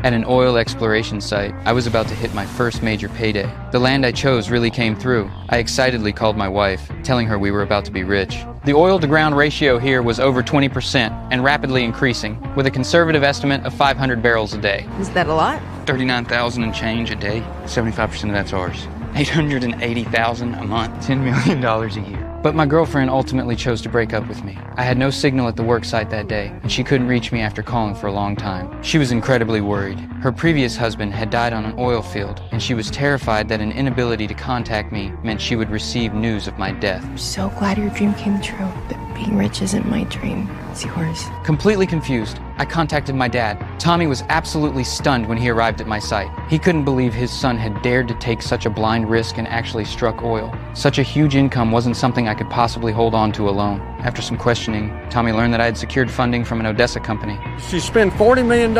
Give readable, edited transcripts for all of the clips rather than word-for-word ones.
At an oil exploration site, I was about to hit my first major payday. The land I chose really came through. I excitedly called my wife, telling her we were about to be rich. The oil-to-ground ratio here was over 20% and rapidly increasing, with a conservative estimate of 500 barrels a day. Is that a lot? 39,000 and change a day. 75% of that's ours. 880,000 a month. $10 million a year. But my girlfriend ultimately chose to break up with me. I had no signal at the work site that day, and she couldn't reach me after calling for a long time. She was incredibly worried. Her previous husband had died on an oil field, and she was terrified that an inability to contact me meant she would receive news of my death. I'm so glad your dream came true, but being rich isn't my dream. It's yours. Completely confused, I contacted my dad. Tommy was absolutely stunned when he arrived at my site. He couldn't believe his son had dared to take such a blind risk and actually struck oil. Such a huge income wasn't something I could possibly hold on to alone. After some questioning, Tommy learned that I had secured funding from an Odessa company. She spent $40 million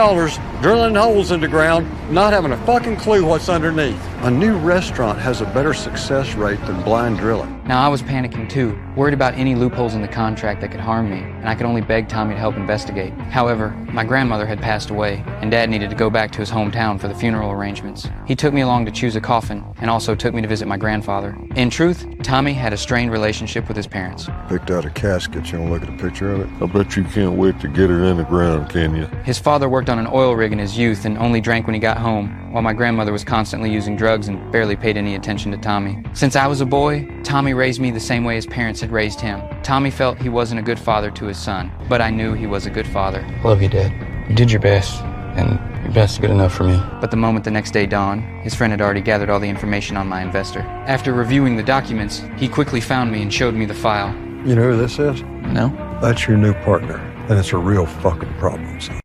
drilling holes in the ground, not having a fucking clue what's underneath. A new restaurant has a better success rate than blind drilling. Now I was panicking too, worried about any loopholes in the contract that could harm me, and I could only beg Tommy to help investigate. However, my grandmother had passed away, and Dad needed to go back to his hometown for the funeral arrangements. He took me along to choose a coffin, and also took me to visit my grandfather. In truth, Tommy had a strained relationship with his parents. Picked out a casket. You want to look at a picture of it? I bet you can't wait to get it in the ground, can you? His father worked on an oil rig in his youth and only drank when he got home, while my grandmother was constantly using drugs and barely paid any attention to Tommy. Since I was a boy, Tommy raised me the same way his parents had raised him. Tommy felt he wasn't a good father to his son, but I knew he was a good father. Love you, Dad. You did your best, and your best is good enough for me. But the moment the next day dawned, his friend had already gathered all the information on my investor. After reviewing the documents, he quickly found me and showed me the file. You know who this is? No? That's your new partner, and it's a real fucking problem, son.